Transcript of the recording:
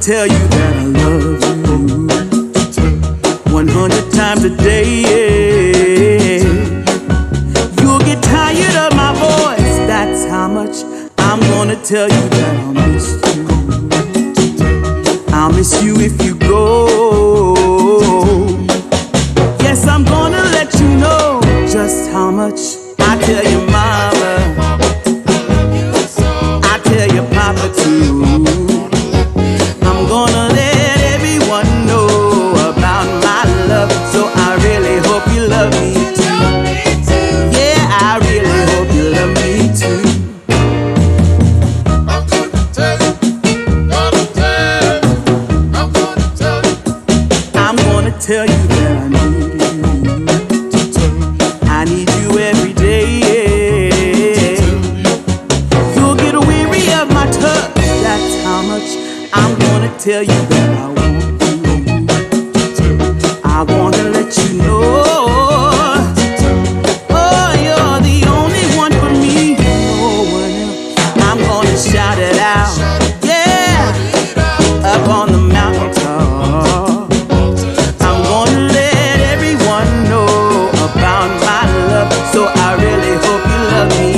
tell you that I love you 100 times a day. You'll get tired of my voice, that's how much I'm gonna tell you that I'll miss you. I'll miss you if you go. Yes, I'm gonna let you know just how much. I tell your mama, I tell your papa too. I'm gonna let everyone know about my love. So I really hope you love me too. Yeah, I really hope you love me too. I'm gonna tell you that I need you. I need you every day. You'll get weary of my touch, that's how much I'm gonna tell you that I want you. I wanna let you know, oh, you're the only one for me, no one else. I'm gonna shout it out, yeah, up on the mountaintop. I'm gonna let everyone know about my love. So I really hope you love me